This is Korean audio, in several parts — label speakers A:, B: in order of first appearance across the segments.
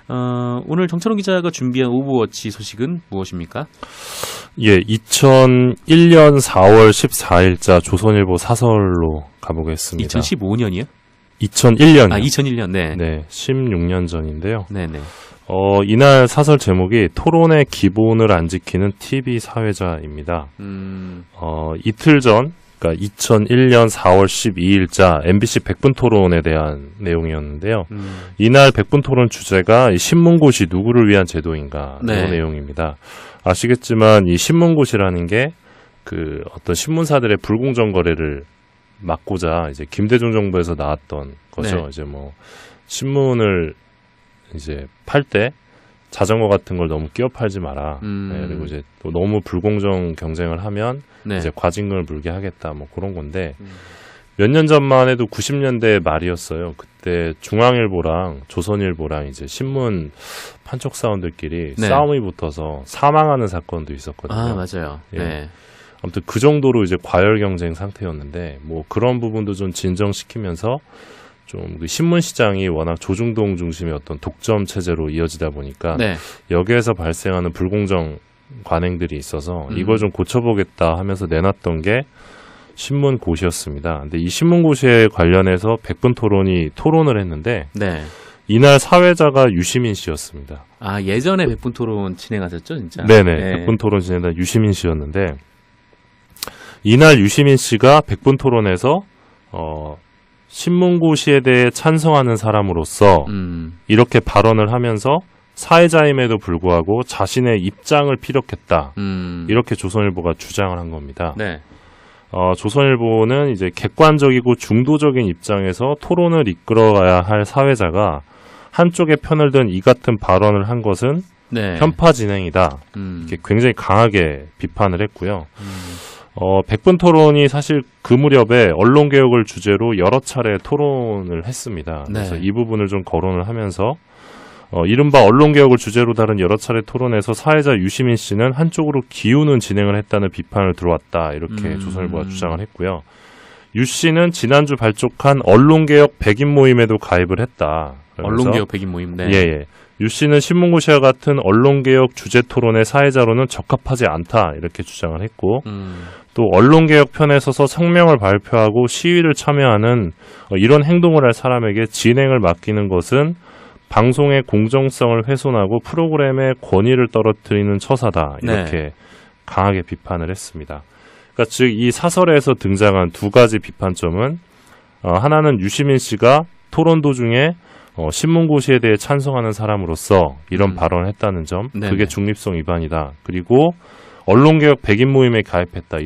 A: 오늘 정철원 기자가 준비한 오버워치 소식은 무엇입니까?
B: 예, 2001년 4월 14일자 조선일보 사설로 가보겠습니다.
A: 2015년이요?
B: 2001년.
A: 2001년, 네.
B: 네, 16년 전인데요.
A: 네네.
B: 이날 사설 제목이 토론의 기본을 안 지키는 TV 사회자입니다. 이틀 전, 그러니까 2001년 4월 12일자 MBC 100분 토론에 대한 내용이었는데요. 이날 100분 토론 주제가 이 신문고시 누구를 위한 제도인가 이 내용입니다. 아시겠지만 이 신문고시라는 게 그 어떤 신문사들의 불공정 거래를 막고자 이제 김대중 정부에서 나왔던 거죠.
A: 네.
B: 이제 뭐 신문을 이제 팔 때 자전거 같은 걸 너무 끼워 팔지 마라. 네, 그리고 이제 또 너무 불공정 경쟁을 하면 이제 과징금을 물게 하겠다. 뭐 그런 건데 몇 년 전만 해도 90년대 말이었어요. 그때 중앙일보랑 조선일보랑 이제 신문 판촉 사원들끼리 싸움이 붙어서 사망하는 사건도 있었거든요.
A: 아, 맞아요.
B: 예.
A: 네.
B: 아무튼 그 정도로 이제 과열 경쟁 상태였는데 뭐 그런 부분도 좀 진정시키면서 좀 그 신문 시장이 워낙 조중동 중심의 어떤 독점 체제로 이어지다 보니까 여기에서 발생하는 불공정 관행들이 있어서 이걸 좀 고쳐보겠다 하면서 내놨던 게 신문고시였습니다. 근데 이 신문고시에 관련해서 100분 토론이 토론을 했는데 이날 사회자가 유시민 씨였습니다.
A: 아, 예전에 100분 토론 진행하셨죠, 진짜?
B: 네네. 100분 토론 진행한 유시민 씨였는데 이날 유시민 씨가 100분 토론에서 신문고시에 대해 찬성하는 사람으로서 이렇게 발언을 하면서 사회자임에도 불구하고 자신의 입장을 피력했다. 이렇게 조선일보가 주장을 한 겁니다. 조선일보는 이제 객관적이고 중도적인 입장에서 토론을 이끌어가야 할 사회자가 한쪽의 편을 든 이 같은 발언을 한 것은 편파 진행이다. 이렇게 굉장히 강하게 비판을 했고요. 100분 토론이 사실 그 무렵에 언론개혁을 주제로 여러 차례 토론을 했습니다. 그래서 이 부분을 좀 거론을 하면서 이른바 언론개혁을 주제로 다룬 여러 차례 토론에서 사회자 유시민 씨는 한쪽으로 기우는 진행을 했다는 비판을 들어왔다. 이렇게 조선일보가 주장을 했고요. 유 씨는 지난주 발족한 언론개혁 100인 모임에도 가입을 했다.
A: 언론개혁 100인 모임,
B: 예. 유 씨는 신문고시와 같은 언론개혁 주제 토론의 사회자로는 적합하지 않다. 이렇게 주장을 했고 또 언론개혁 편에 서서 성명을 발표하고 시위를 참여하는 이런 행동을 할 사람에게 진행을 맡기는 것은 방송의 공정성을 훼손하고 프로그램의 권위를 떨어뜨리는 처사다. 이렇게 강하게 비판을 했습니다. 그러니까 즉 이 사설에서 등장한 두 가지 비판점은 하나는 유시민 씨가 토론 도중에 신문고시에 대해 찬성하는 사람으로서 이런 발언을 했다는 점, 그게 중립성 위반이다. 그리고 언론개혁 100인 모임에 가입했다.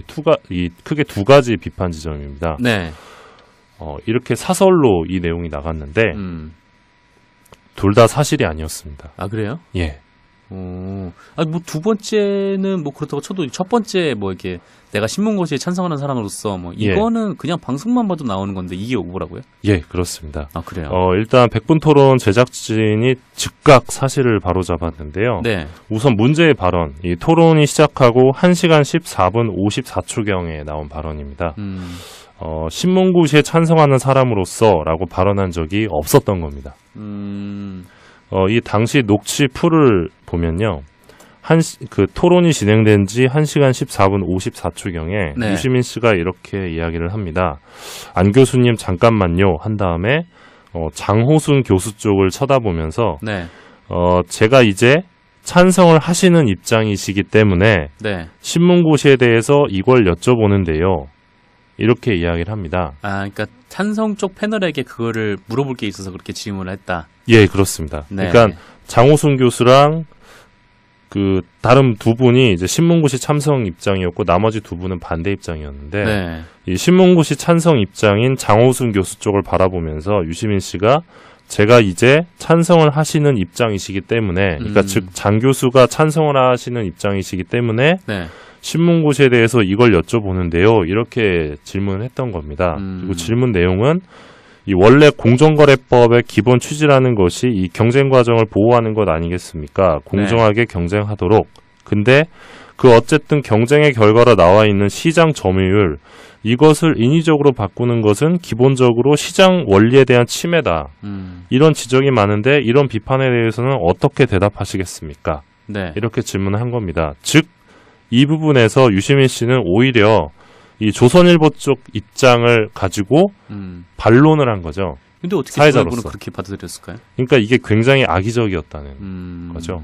B: 이 크게 두 가지 비판 지점입니다. 이렇게 사설로 이 내용이 나갔는데 둘 다 사실이 아니었습니다.
A: 아, 그래요?
B: 예.
A: 뭐 두 번째는 뭐 그렇다고 쳐도 첫 번째 뭐 이렇게 내가 신문고시에 찬성하는 사람으로서 뭐 이거는 그냥 방송만 봐도 나오는 건데 이게 오보라고요?
B: 예, 그렇습니다.
A: 아, 그래요?
B: 일단 100분 토론 제작진이 즉각 사실을 바로잡았는데요. 우선 문제의 발언, 이 토론이 시작하고 1시간 14분 54초경에 나온 발언입니다. 신문고시에 찬성하는 사람으로서라고 발언한 적이 없었던 겁니다. 이 당시 녹취 풀을 보면요. 그 토론이 진행된 지 1시간 14분 54초경에 유시민 씨가 이렇게 이야기를 합니다. 안 교수님 잠깐만요 한 다음에 장호순 교수 쪽을 쳐다보면서 제가 이제 찬성을 하시는 입장이시기 때문에 신문고시에 대해서 이걸 여쭤보는데요. 이렇게 이야기를 합니다.
A: 아, 그러니까 찬성 쪽 패널에게 그거를 물어볼 게 있어서 그렇게 질문을 했다.
B: 예, 그렇습니다. 그러니까 장호순 교수랑 그 다른 두 분이 이제 신문고시 찬성 입장이었고 나머지 두 분은 반대 입장이었는데 이 신문고시 찬성 입장인 장호순 교수 쪽을 바라보면서 유시민 씨가 제가 이제 찬성을 하시는 입장이시기 때문에 그러니까 즉 장 교수가 찬성을 하시는 입장이시기 때문에 신문고시에 대해서 이걸 여쭤보는데요. 이렇게 질문을 했던 겁니다. 그리고 질문 내용은 이 원래 공정거래법의 기본 취지라는 것이 이 경쟁 과정을 보호하는 것 아니겠습니까? 공정하게 경쟁하도록 근데 그 어쨌든 경쟁의 결과로 나와 있는 시장 점유율 이것을 인위적으로 바꾸는 것은 기본적으로 시장 원리에 대한 침해다. 이런 지적이 많은데 이런 비판에 대해서는 어떻게 대답하시겠습니까?
A: 네.
B: 이렇게 질문을 한 겁니다. 즉, 이 부분에서 유시민 씨는 오히려 이 조선일보 쪽 입장을 가지고 반론을 한 거죠.
A: 근데 어떻게
B: 사회자로서.
A: 조선일보는 그렇게 받아들였을까요?
B: 그러니까 이게 굉장히 악의적이었다는 거죠.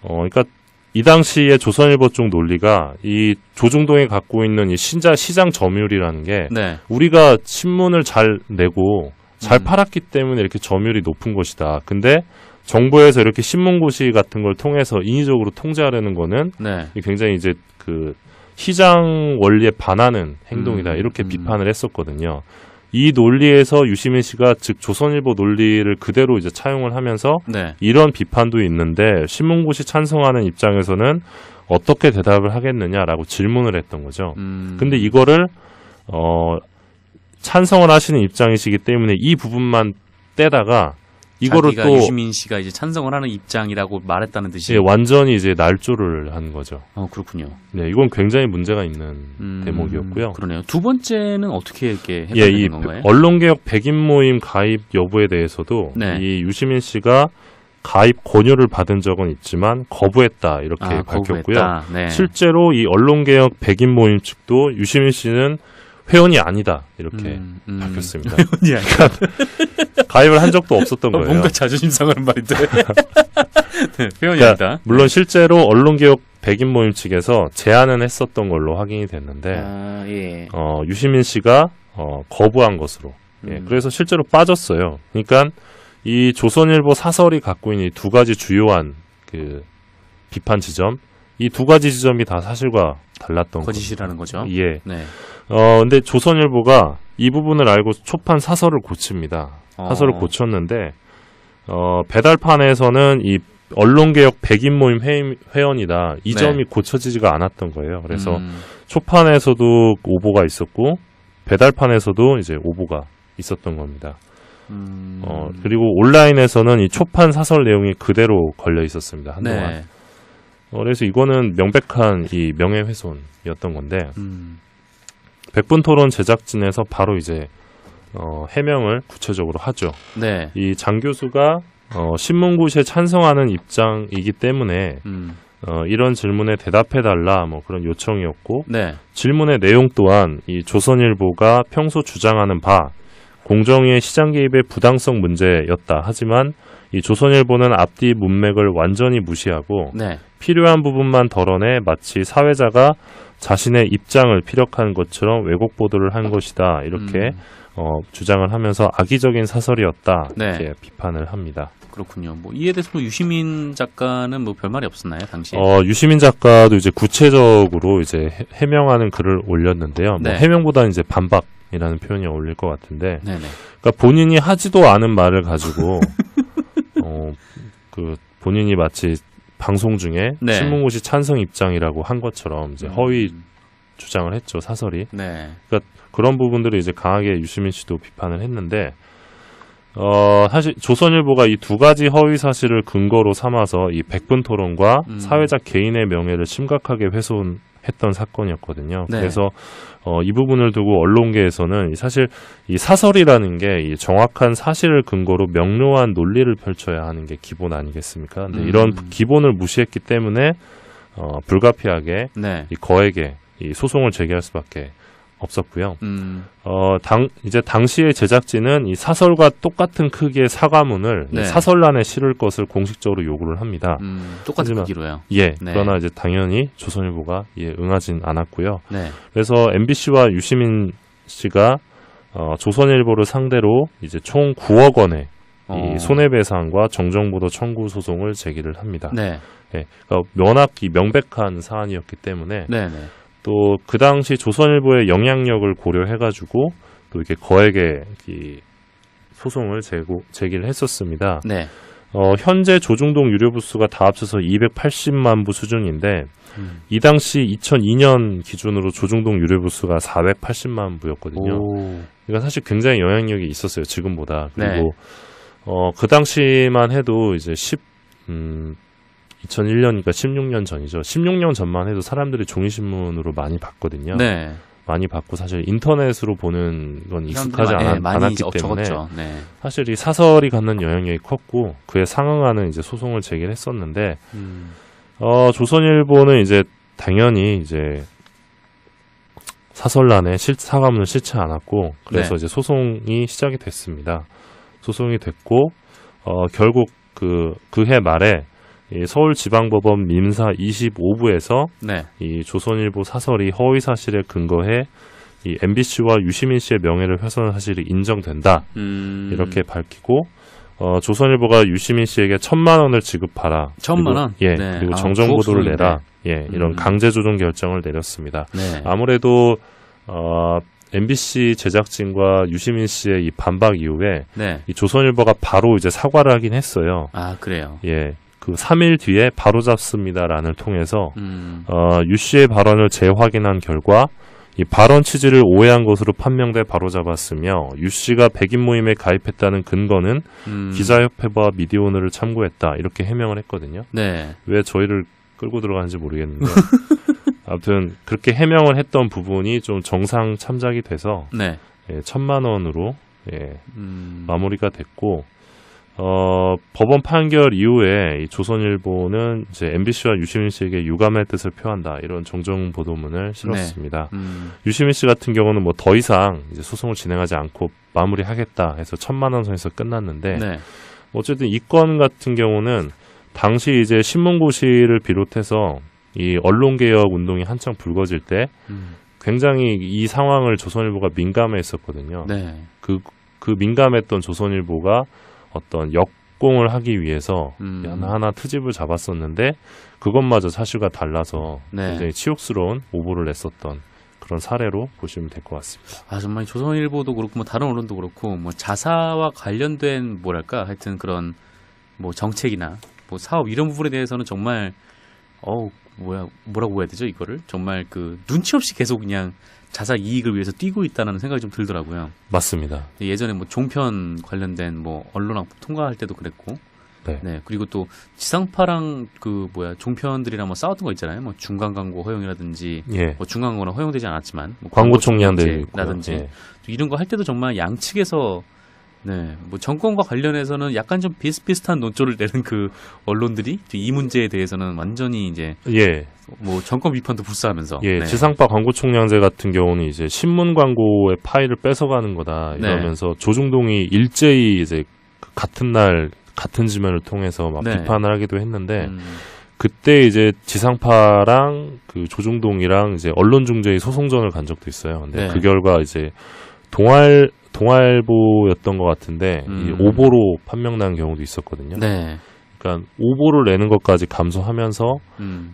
B: 그러니까 이 당시에 조선일보 쪽 논리가 이 조중동이 갖고 있는 이 시장 점유율이라는 게
A: 네.
B: 우리가 신문을 잘 내고 잘 팔았기 때문에 이렇게 점유율이 높은 것이다. 근데 정부에서 이렇게 신문고시 같은 걸 통해서 인위적으로 통제하려는 거는
A: 네.
B: 굉장히 이제 그 시장 원리에 반하는 행동이다. 이렇게 비판을 했었거든요. 이 논리에서 유시민 씨가 즉 조선일보 논리를 그대로 이제 차용을 하면서
A: 네.
B: 이런 비판도 있는데 신문고시 찬성하는 입장에서는 어떻게 대답을 하겠느냐라고 질문을 했던 거죠. 근데 이거를 찬성을 하시는 입장이시기 때문에 이 부분만 떼다가 이거를
A: 자기가
B: 또
A: 유시민 씨가 이제 찬성을 하는 입장이라고 말했다는 듯이.
B: 예, 완전히 이제 날조를 한 거죠.
A: 그렇군요.
B: 네, 이건 굉장히 문제가 있는 대목이었고요.
A: 그러네요. 두 번째는 어떻게 이렇게
B: 예, 이
A: 해석되는 건가요?
B: 언론개혁 백인 모임 가입 여부에 대해서도
A: 네.
B: 이 유시민 씨가 가입 권유를 받은 적은 있지만 거부했다 이렇게 밝혔고요.
A: 거부했다. 네.
B: 실제로 이 언론개혁 백인 모임 측도 유시민 씨는 회원이 아니다 이렇게 밝혔습니다.
A: 회원이 아니다.
B: 가입을 한 적도 없었던 거예요.
A: 뭔가 자존심 상하는 말인데. 네, 회원이
B: 그러니까
A: 아니다.
B: 물론 실제로 언론개혁 백인 모임 측에서 제안은 했었던 걸로 확인이 됐는데
A: 예.
B: 유시민 씨가 거부한 것으로. 예, 그래서 실제로 빠졌어요. 그러니까 이 조선일보 사설이 갖고 있는 이 두 가지 주요한 그 비판 지점, 이 두 가지 지점이 다 사실과 달랐던
A: 거짓이라는 거죠.
B: 예.
A: 네.
B: 근데 조선일보가 이 부분을 알고 초판 사설을 고칩니다. 사설을 고쳤는데 배달판에서는 이 언론개혁 백인 모임 회원이다. 이 점이 고쳐지지가 않았던 거예요. 그래서 초판에서도 오보가 있었고 배달판에서도 이제 오보가 있었던 겁니다. 그리고 온라인에서는 이 초판 사설 내용이 그대로 걸려 있었습니다. 한동안.
A: 네.
B: 그래서 이거는 명백한 이 명예훼손이었던 건데 백분 토론 제작진에서 바로 이제 해명을 구체적으로 하죠.
A: 네.
B: 이 장 교수가 신문고시에 찬성하는 입장이기 때문에 이런 질문에 대답해달라 뭐 그런 요청이었고
A: 네.
B: 질문의 내용 또한 이 조선일보가 평소 주장하는 바 공정위의 시장 개입의 부당성 문제였다. 하지만 이 조선일보는 앞뒤 문맥을 완전히 무시하고
A: 네.
B: 필요한 부분만 덜어내 마치 사회자가 자신의 입장을 피력한 것처럼 왜곡 보도를 한 것이다. 이렇게 주장을 하면서 악의적인 사설이었다.
A: 네.
B: 이렇게 비판을 합니다.
A: 그렇군요. 뭐 이에 대해서 뭐 유시민 작가는 뭐 별말이 없었나요, 당시에?
B: 유시민 작가도 이제 구체적으로 이제 해명하는 글을 올렸는데요.
A: 네.
B: 뭐 해명보다는 이제 반박이라는 표현이 어울릴 것 같은데,
A: 네네.
B: 그러니까 본인이 하지도 않은 말을 가지고 그 본인이 마치 방송 중에
A: 네.
B: 신문고시 찬성 입장이라고 한 것처럼 이제 허위 주장을 했죠, 사설이.
A: 네.
B: 그러니까 그런 부분들을 이제 강하게 유시민 씨도 비판을 했는데, 사실 조선일보가 이 두 가지 허위 사실을 근거로 삼아서 이 백분 토론과 사회자 개인의 명예를 심각하게 훼손했던 사건이었거든요.
A: 네.
B: 그래서 이 부분을 두고 언론계에서는 사실 이 사설이라는 게 이 정확한 사실을 근거로 명료한 논리를 펼쳐야 하는 게 기본 아니겠습니까? 근데 이런 기본을 무시했기 때문에 불가피하게
A: 네.
B: 이 거액의 이 소송을 제기할 수밖에 없었고요. 이제 당시의 제작진은 이 사설과 똑같은 크기의 사과문을
A: 네.
B: 이 사설란에 실을 것을 공식적으로 요구를 합니다.
A: 똑같은
B: 하지만-
A: 크기로요.
B: 예,
A: 네.
B: 그러나 이제 당연히 조선일보가 응하진 않았고요.
A: 네.
B: 그래서 MBC와 유시민 씨가 조선일보를 상대로 이제 총 9억 원의 이 손해배상과 정정보도 청구 소송을 제기를 합니다.
A: 네.
B: 예, 그러니까 워낙 이 명백한 사안이었기 때문에
A: 네. 네.
B: 또 그 당시 조선일보의 영향력을 고려해가지고 또 이렇게 거액의 이 소송을 제기를 했었습니다.
A: 네.
B: 현재 조중동 유료 부수가 다 합쳐서 280만 부 수준인데 이 당시 2002년 기준으로 조중동 유료 부수가 480만 부였거든요. 그러니까 사실 굉장히 영향력이 있었어요, 지금보다. 그리고 그 당시만 해도 이제 2001년이니까 16년 전이죠. 16년 전만 해도 사람들이 종이신문으로 많이 봤거든요.
A: 네.
B: 많이 봤고 사실 인터넷으로 보는 건 익숙하지 않았기 때문에
A: 네.
B: 사실 이 사설이 갖는 영향력이 컸고 그에 상응하는 이제 소송을 제기했었는데 조선일보는 이제 당연히 이제 사설란에 사과문을 싣지 않았고 그래서
A: 네.
B: 이제 소송이 시작이 됐습니다. 소송이 됐고 결국 그해 말에 이 서울지방법원 민사 25부에서
A: 네.
B: 이 조선일보 사설이 허위 사실에 근거해 이 MBC와 유시민 씨의 명예를 훼손한 사실이 인정된다 이렇게 밝히고 조선일보가 유시민 씨에게 1,000만 원을 지급하라.
A: 1,000만 원?
B: 예.
A: 네.
B: 그리고 정정 보도를
A: 부엌소리인데.
B: 내라. 예. 이런 강제 조정 결정을 내렸습니다.
A: 네.
B: 아무래도 MBC 제작진과 유시민 씨의 이 반박 이후에
A: 네.
B: 이 조선일보가 바로 이제 사과를 하긴 했어요.
A: 아, 그래요.
B: 예. 그 3일 뒤에 바로잡습니다란을 통해서 유 씨의 발언을 재확인한 결과 이 발언 취지를 오해한 것으로 판명돼 바로잡았으며 유 씨가 백인 모임에 가입했다는 근거는 기자협회와 미디어오늘을 참고했다 이렇게 해명을 했거든요.
A: 네.
B: 왜 저희를 끌고 들어가는지 모르겠는데 아무튼 그렇게 해명을 했던 부분이 좀 정상 참작이 돼서
A: 네.
B: 1,000만 원으로 마무리가 됐고 법원 판결 이후에 이 조선일보는 이제 MBC와 유시민 씨에게 유감의 뜻을 표한다 이런 정정 보도문을 실었습니다. 유시민 씨 같은 경우는 뭐 더 이상 이제 소송을 진행하지 않고 마무리하겠다 해서 1,000만 원 선에서 끝났는데
A: 네.
B: 어쨌든 이 건 같은 경우는 당시 이제 신문고시를 비롯해서 이 언론개혁 운동이 한창 불거질 때 굉장히 이 상황을 조선일보가 민감해했었거든요.
A: 네.
B: 그 민감했던 조선일보가 어떤 역공을 하기 위해서 하나하나 트집을 잡았었는데 그것마저 사실과 달라서
A: 네.
B: 굉장히 치욕스러운 오보를 냈었던 그런 사례로 보시면 될 것 같습니다.
A: 아, 정말 조선일보도 그렇고 뭐 다른 언론도 그렇고 뭐 자사와 관련된 뭐랄까 하여튼 그런 뭐 정책이나 뭐 사업 이런 부분에 대해서는 정말 뭐라고 해야 되죠 이거를 정말 그 눈치 없이 계속 그냥 자사 이익을 위해서 뛰고 있다는 생각이 좀 들더라고요.
B: 맞습니다.
A: 예전에 뭐 종편 관련된 뭐 언론학 통과할 때도 그랬고, 네. 그리고 또 지상파랑 종편들이랑 뭐 싸웠던 거 있잖아요. 뭐 중간 광고 허용이라든지,
B: 예.
A: 뭐 중간 광고는 허용되지 않았지만, 뭐
B: 광고 총량제라든지
A: 예. 이런 거 할 때도 정말 양측에서 네, 뭐 정권과 관련해서는 약간 좀 비슷비슷한 논조를 내는 그 언론들이 이 문제에 대해서는 완전히 이제 뭐 정권 비판도 불사하면서 네.
B: 지상파 광고 총량제 같은 경우는 이제 신문 광고의 파일을 뺏어가는 거다 이러면서 조중동이 일제히 이제 같은 날 같은 지면을 통해서 막 비판을 하기도 했는데 그때 이제 지상파랑 그 조중동이랑 이제 언론중재위 소송전을 간 적도 있어요. 근데 그 결과 이제 동아일보였던 것 같은데 이 오보로 판명난 경우도 있었거든요.
A: 네.
B: 그러니까 오보를 내는 것까지 감수하면서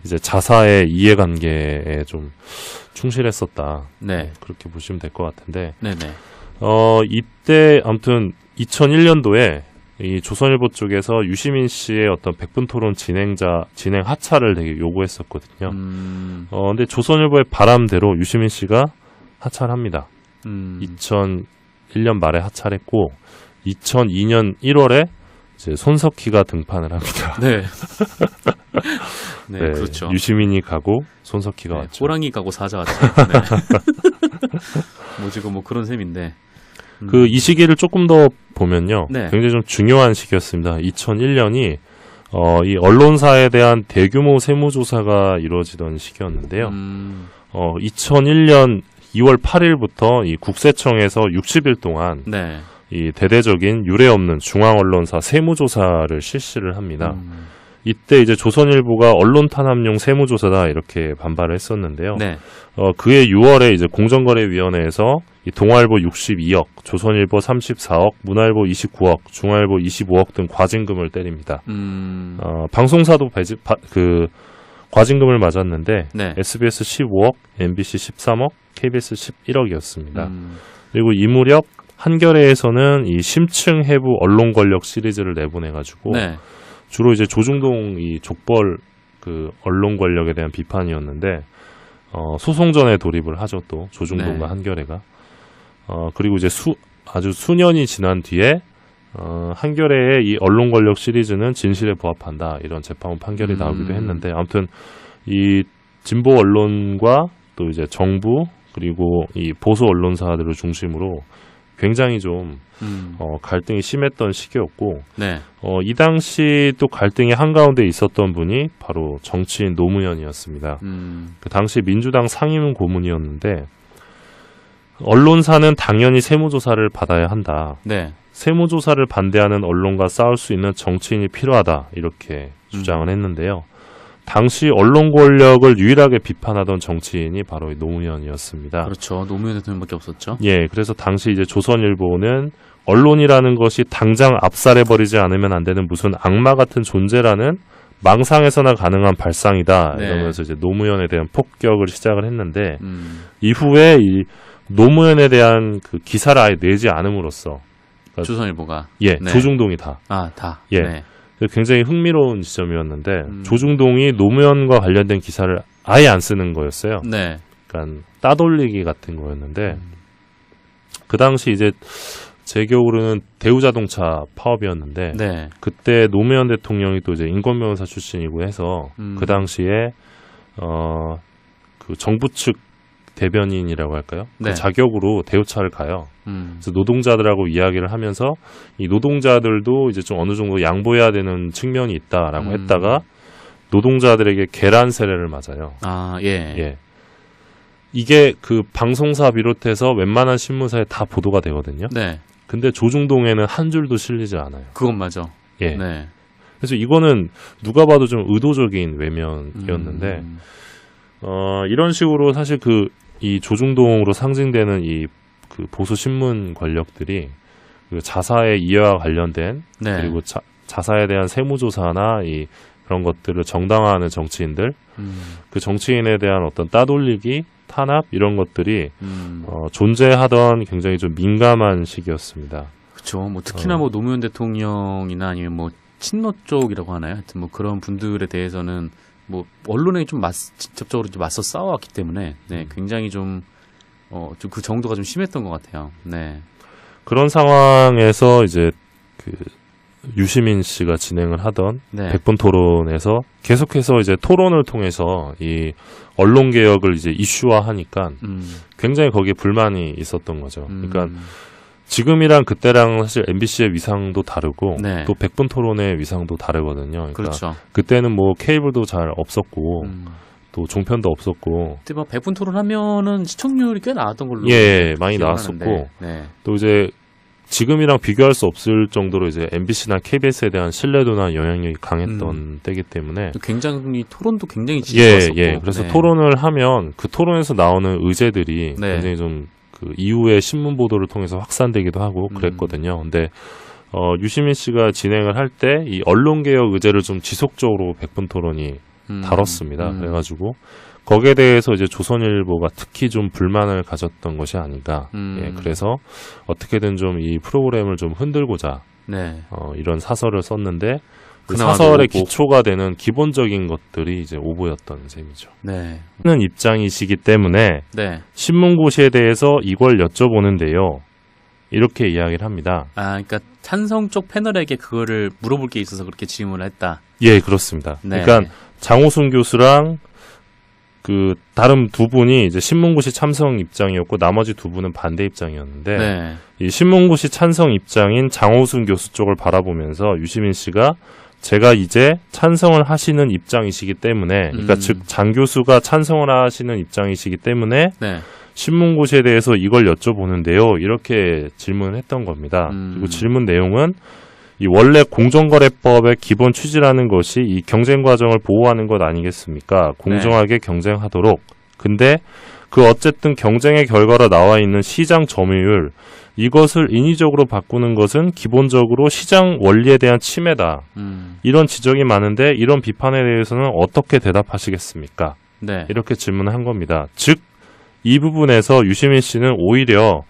B: 이제 자사의 이해관계에 좀 충실했었다.
A: 네.
B: 그렇게 보시면 될 것 같은데.
A: 네네.
B: 이때 아무튼 2001년도에 이 조선일보 쪽에서 유시민 씨의 어떤 백분토론 진행 하차를 되게 요구했었거든요. 근데 조선일보의 바람대로 유시민 씨가 하차를 합니다. 2001년 말에 하차했고 2002년 1월에 이제 손석희가 등판을 합니다.
A: 네. 네, 그렇죠.
B: 유시민이 가고 손석희가 왔죠.
A: 호랑이 가고 사자 왔죠. 네. 뭐 지금 뭐 그런 셈인데.
B: 이 시기를 조금 더 보면요.
A: 네.
B: 굉장히 좀 중요한 시기였습니다. 2001년이 이 언론사에 대한 대규모 세무조사가 이루어지던 시기였는데요. 2001년 2월 8일부터 이 국세청에서 60일 동안 이 대대적인 유례없는 중앙언론사 세무조사를 실시를 합니다. 이때 이제 조선일보가 언론 탄압용 세무조사다 이렇게 반발을 했었는데요. 그해 6월에 이제 공정거래위원회에서 이 동아일보 62억, 조선일보 34억, 문화일보 29억, 중앙일보 25억 등 과징금을 때립니다. 방송사도 과징금을 맞았는데 SBS 15억, MBC 13억, KBS 11억이었습니다. 그리고 이 무렵 한겨레에서는 이 심층 해부 언론 권력 시리즈를 내보내가지고 주로 이제 조중동 이 족벌 그 언론 권력에 대한 비판이었는데 소송전에 돌입을 하죠. 또 조중동과 한겨레가 그리고 이제 아주 수년이 지난 뒤에 한겨레의 이 언론 권력 시리즈는 진실에 부합한다 이런 재판부 판결이 나오기도 했는데 아무튼 이 진보 언론과 또 이제 정부 그리고 이 보수 언론사들을 중심으로 굉장히 좀 갈등이 심했던 시기였고
A: 네.
B: 이 당시 또 갈등이 한가운데 있었던 분이 바로 정치인 노무현이었습니다. 그 당시 민주당 상임 고문이었는데 언론사는 당연히 세무조사를 받아야 한다.
A: 네.
B: 세무조사를 반대하는 언론과 싸울 수 있는 정치인이 필요하다 이렇게 주장을 했는데요. 당시 언론 권력을 유일하게 비판하던 정치인이 바로 노무현이었습니다.
A: 그렇죠. 노무현 대통령밖에 없었죠.
B: 예, 그래서 당시 이제 조선일보는 언론이라는 것이 당장 압살해버리지 않으면 안 되는 무슨 악마 같은 존재라는 망상에서나 가능한 발상이다.
A: 네.
B: 이러면서 이제 노무현에 대한 폭격을 시작을 했는데 이후에 이 노무현에 대한 그 기사를 아예 내지 않음으로써 그러니까
A: 조선일보가
B: 예,
A: 네.
B: 조중동이 다.
A: 다.
B: 예.
A: 네.
B: 굉장히 흥미로운 지점이었는데 조중동이 노무현과 관련된 기사를 아예 안 쓰는 거였어요.
A: 네.
B: 그러니까 따돌리기 같은 거였는데 그 당시 이제 제 기억으로는 대우자동차 파업이었는데
A: 네.
B: 그때 노무현 대통령이 또 이제 인권변호사 출신이고 해서 그 당시에 그 정부 측 대변인이라고 할까요?
A: 네.
B: 그 자격으로 대우차를 가요. 그래서 노동자들하고 이야기를 하면서 이 노동자들도 이제 좀 어느 정도 양보해야 되는 측면이 있다라고 했다가 노동자들에게 계란 세례를 맞아요.
A: 아, 예.
B: 예. 이게 그 방송사 비롯해서 웬만한 신문사에 다 보도가 되거든요.
A: 네.
B: 근데 조중동에는 한 줄도 실리지 않아요.
A: 그건 맞아.
B: 예.
A: 네.
B: 그래서 이거는 누가 봐도 좀 의도적인 외면이었는데 이런 식으로 사실 이 조중동으로 상징되는 이 그 보수 신문 권력들이 그 자사의 이해와 관련된
A: 네.
B: 그리고 자사에 대한 세무조사나 그런 것들을 정당화하는 정치인들 그 정치인에 대한 어떤 따돌리기 탄압 이런 것들이 존재하던 굉장히 좀 민감한 시기였습니다.
A: 그렇죠. 뭐 특히나 뭐 노무현 대통령이나 아니면 뭐 친노 쪽이라고 하나요? 하여튼 뭐 그런 분들에 대해서는 뭐 언론에 좀 직접적으로 좀 맞서 싸워왔기 때문에 네, 굉장히 좀 그 정도가 좀 심했던 것 같아요. 네.
B: 그런 상황에서 이제 그 유시민 씨가 진행을 하던
A: 네.
B: 백분 토론에서 계속해서 이제 토론을 통해서 이 언론 개혁을 이제 이슈화하니까 굉장히 거기에 불만이 있었던 거죠. 그러니까 지금이랑 그때랑 사실 MBC의 위상도 다르고
A: 네.
B: 또 백분 토론의 위상도 다르거든요. 그러니까
A: 그렇죠.
B: 그때는 뭐 케이블도 잘 없었고 또 종편도 없었고
A: 그때 뭐 백분 토론하면은 시청률이 꽤 나왔던 걸로
B: 예 많이
A: 기억하는데.
B: 나왔었고
A: 네.
B: 또 이제 지금이랑 비교할 수 없을 정도로 이제 MBC나 KBS에 대한 신뢰도나 영향력이 강했던 때이기 때문에
A: 또 굉장히 토론도 굉장히 지지했었고
B: 예. 그래서
A: 네.
B: 토론을 하면 그 토론에서 나오는 의제들이
A: 네.
B: 굉장히 좀 그 이후에 신문 보도를 통해서 확산되기도 하고 그랬거든요. 근데 유시민 씨가 진행을 할 때 이 언론 개혁 의제를 좀 지속적으로 백분 토론이 다뤘습니다. 그래가지고 거기에 대해서 이제 조선일보가 특히 좀 불만을 가졌던 것이 아닌가. 예, 그래서 어떻게든 좀 이 프로그램을 좀 흔들고자
A: 네.
B: 이런 사설을 썼는데 그
A: 그나마
B: 사설의
A: 오보.
B: 기초가 되는 기본적인 것들이 이제 오보였던 셈이죠.
A: 네.
B: 하는 입장이시기 때문에
A: 네.
B: 신문고시에 대해서 이걸 여쭤보는데요. 이렇게 이야기를 합니다.
A: 아, 그러니까 찬성 쪽 패널에게 그거를 물어볼 게 있어서 그렇게 질문을 했다.
B: 예, 그렇습니다.
A: 네.
B: 그러니까 장호순 교수랑 그 다른 두 분이 이제 신문고시 참석 입장이었고 나머지 두 분은 반대 입장이었는데
A: 네.
B: 이 신문고시 찬성 입장인 장호순 교수 쪽을 바라보면서 유시민 씨가 제가 이제 찬성을 하시는 입장이시기 때문에 그러니까 즉 장 교수가 찬성을 하시는 입장이시기 때문에
A: 네.
B: 신문고시에 대해서 이걸 여쭤보는데요. 이렇게 질문을 했던 겁니다. 그리고 질문 내용은 이 원래 공정거래법의 기본 취지라는 것이 이 경쟁 과정을 보호하는 것 아니겠습니까? 공정하게 경쟁하도록. 근데 그 어쨌든 경쟁의 결과로 나와 있는 시장 점유율 이것을 인위적으로 바꾸는 것은 기본적으로 시장 원리에 대한 침해다. 이런 지적이 많은데 이런 비판에 대해서는 어떻게 대답하시겠습니까?
A: 네.
B: 이렇게 질문을 한 겁니다. 즉 이 부분에서 유시민 씨는 오히려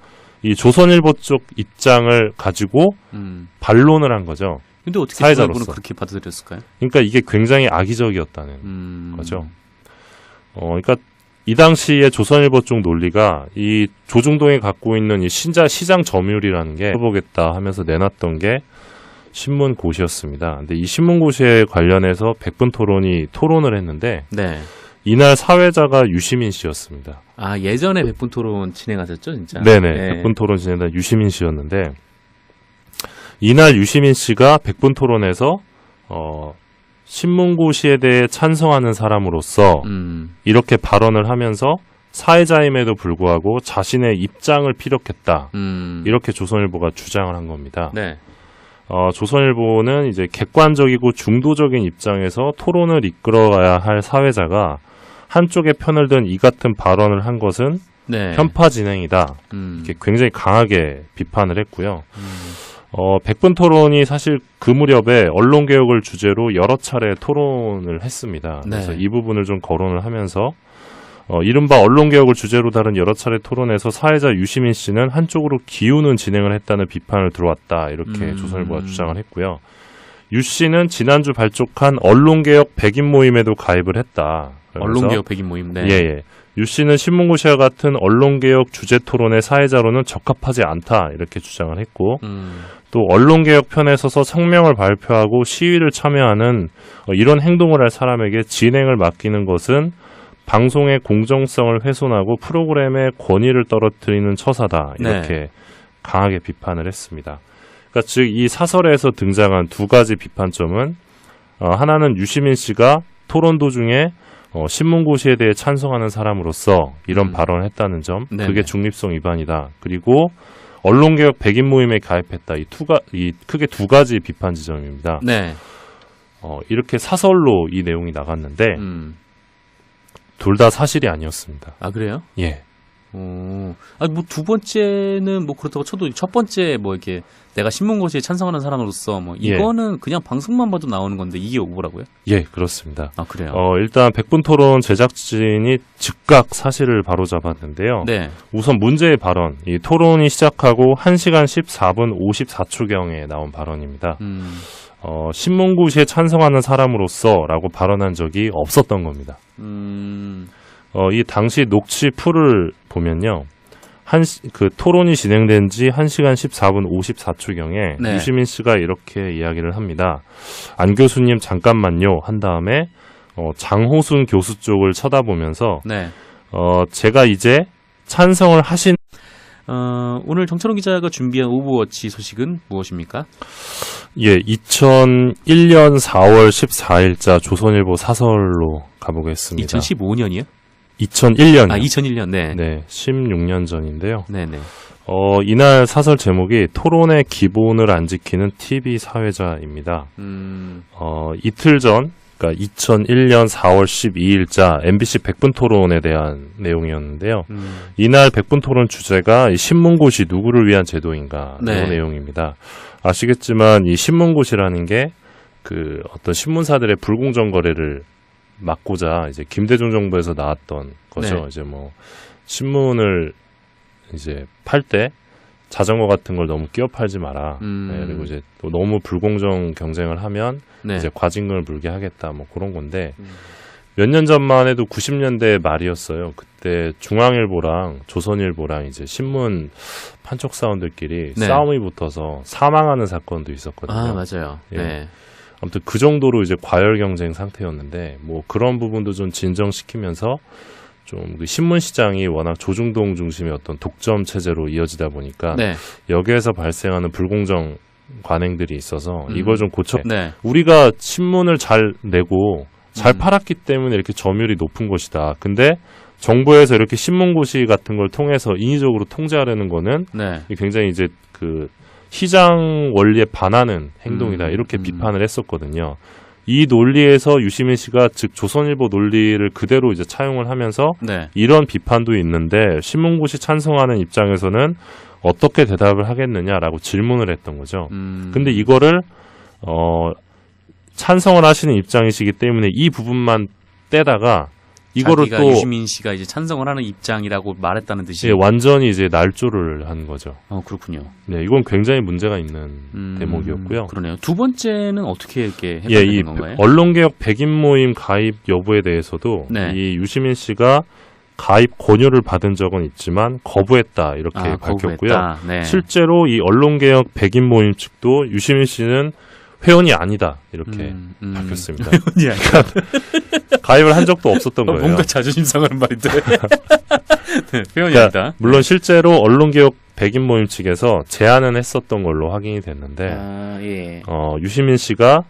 B: 이 조선일보 쪽 입장을 가지고 반론을 한 거죠.
A: 근데 어떻게
B: 사회자로서.
A: 조선일보는 그렇게 받아들였을까요?
B: 그러니까 이게 굉장히 악의적이었다는 거죠. 그러니까 이 당시에 조선일보 쪽 논리가 이 조중동이 갖고 있는 이 시장 점유율이라는 게 해보겠다 하면서 내놨던 게 신문고시였습니다. 근데 이 신문고시에 관련해서 백분 토론이 토론을 했는데
A: 네.
B: 이날 사회자가 유시민 씨였습니다.
A: 아, 예전에 백분 토론 진행하셨죠, 진짜?
B: 네네.
A: 네.
B: 백분 토론 진행한 유시민 씨였는데 이날 유시민 씨가 백분 토론에서 신문고시에 대해 찬성하는 사람으로서 이렇게 발언을 하면서 사회자임에도 불구하고 자신의 입장을 피력했다. 이렇게 조선일보가 주장을 한 겁니다.
A: 네.
B: 조선일보는 이제 객관적이고 중도적인 입장에서 토론을 이끌어가야 할 사회자가 한쪽의 편을 든 이 같은 발언을 한 것은
A: 네.
B: 편파 진행이다. 이렇게 굉장히 강하게 비판을 했고요. 백분 토론이 사실 그 무렵에 언론개혁을 주제로 여러 차례 토론을 했습니다. 그래서
A: 네.
B: 이 부분을 좀 거론을 하면서 이른바 언론개혁을 주제로 다룬 여러 차례 토론에서 사회자 유시민 씨는 한쪽으로 기우는 진행을 했다는 비판을 들어왔다. 이렇게 조선일보가 주장을 했고요. 유 씨는 지난주 발족한 언론개혁 백인 모임에도 가입을 했다.
A: 언론개혁 백인 모임. 네.
B: 예. 유 씨는 신문고시와 같은 언론개혁 주제 토론의 사회자로는 적합하지 않다. 이렇게 주장을 했고 또 언론개혁 편에 서서 성명을 발표하고 시위를 참여하는 이런 행동을 할 사람에게 진행을 맡기는 것은 방송의 공정성을 훼손하고 프로그램의 권위를 떨어뜨리는 처사다. 이렇게
A: 네.
B: 강하게 비판을 했습니다. 그러니까 즉 이 사설에서 등장한 두 가지 비판점은 하나는 유시민 씨가 토론 도중에 신문고시에 대해 찬성하는 사람으로서 이런 발언을 했다는 점,
A: 네네.
B: 그게 중립성 위반이다. 그리고 언론개혁 백인 모임에 가입했다. 이 크게 두 가지 비판 지점입니다.
A: 네.
B: 이렇게 사설로 이 내용이 나갔는데 둘 다 사실이 아니었습니다.
A: 아, 그래요?
B: 예.
A: 아니, 뭐, 두 번째는 뭐, 그렇다고 쳐도 첫 번째 뭐, 이렇게, 내가 신문고시에 찬성하는 사람으로서 뭐, 이거는 그냥 방송만 봐도 나오는 건데, 이게 오보라고요?
B: 예, 그렇습니다.
A: 아, 그래요?
B: 일단 백분 토론 제작진이 즉각 사실을 바로잡았는데요.
A: 네.
B: 우선 문제의 발언, 이 토론이 시작하고 1시간 14분 54초경에 나온 발언입니다. 신문고시에 찬성하는 사람으로서라고 발언한 적이 없었던 겁니다. 이 당시 녹취 풀을 보면요. 그 토론이 진행된 지 1시간 14분 54초경에
A: 네.
B: 유시민 씨가 이렇게 이야기를 합니다. 안 교수님 잠깐만요 한 다음에 장호순 교수 쪽을 쳐다보면서
A: 네.
B: 제가 이제 찬성을 하신
A: 오늘 정철원 기자가 준비한 오버워치 소식은 무엇입니까?
B: 예, 2001년 4월 14일자 조선일보 사설로 가보겠습니다.
A: 2015년이요?
B: 2001년.
A: 아, 2001년, 네.
B: 네, 16년 전인데요.
A: 네네.
B: 이날 사설 제목이 토론의 기본을 안 지키는 TV 사회자입니다. 이틀 전, 그러니까 2001년 4월 12일자 MBC 백분 토론에 대한 내용이었는데요. 이날 백분 토론 주제가 신문고시 누구를 위한 제도인가
A: 네.
B: 이런 내용입니다. 아시겠지만 이 신문고시라는 게 그 어떤 신문사들의 불공정 거래를 막고자 이제 김대중 정부에서 나왔던 거죠.
A: 네.
B: 이제 뭐 신문을 이제 팔 때 자전거 같은 걸 너무 끼워 팔지 마라. 네, 그리고 이제 또 너무 불공정 경쟁을 하면
A: 네.
B: 이제 과징금을 물게 하겠다. 뭐 그런 건데 몇 년 전만 해도 90년대 말이었어요. 그때 중앙일보랑 조선일보랑 이제 신문 판촉 사원들끼리
A: 네.
B: 싸움이 붙어서 사망하는 사건도 있었거든요.
A: 아, 맞아요.
B: 예.
A: 네.
B: 아무튼 그 정도로 이제 과열 경쟁 상태였는데 뭐 그런 부분도 좀 진정시키면서 좀 그 신문 시장이 워낙 조중동 중심의 어떤 독점 체제로 이어지다 보니까
A: 네.
B: 여기에서 발생하는 불공정 관행들이 있어서 이걸 좀 고쳐.
A: 네.
B: 우리가 신문을 잘 내고 잘 팔았기 때문에 이렇게 점유율이 높은 것이다. 근데 정부에서 이렇게 신문고시 같은 걸 통해서 인위적으로 통제하려는 거는
A: 네.
B: 굉장히 이제 그 시장 원리에 반하는 행동이다. 이렇게 비판을 했었거든요. 이 논리에서 유시민 씨가 즉 조선일보 논리를 그대로 이제 차용을 하면서
A: 네.
B: 이런 비판도 있는데 신문고시 찬성하는 입장에서는 어떻게 대답을 하겠느냐라고 질문을 했던 거죠. 근데 이거를 찬성을 하시는 입장이시기 때문에 이 부분만 떼다가 이거를
A: 자기가
B: 또
A: 유시민 씨가 이제 찬성을 하는 입장이라고 말했다는 듯이.
B: 예, 완전히 이제 날조를 한 거죠.
A: 그렇군요.
B: 네, 이건 굉장히 문제가 있는 대목이었고요.
A: 그러네요. 두 번째는 어떻게 이렇게
B: 예,
A: 해석되는
B: 이
A: 건가요?
B: 언론개혁 백인 모임 가입 여부에 대해서도
A: 네.
B: 이 유시민 씨가 가입 권유를 받은 적은 있지만 거부했다 이렇게 밝혔고요.
A: 거부했다. 네.
B: 실제로 이 언론개혁 백인 모임 측도 유시민 씨는 회원이 아니다 이렇게 밝혔습니다.
A: 회원이 아니다.
B: 가입을 한 적도 없었던 거예요.
A: 뭔가 자존심 상하는 말인데. 네, 회원이
B: 그러니까
A: 아니다.
B: 물론 실제로 언론개혁 백인 모임 측에서 제안은 했었던 걸로 확인이 됐는데
A: 예.
B: 유시민 씨가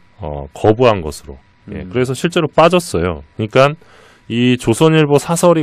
B: 거부한 것으로. 예, 그래서 실제로 빠졌어요. 그러니까 이 조선일보 사설이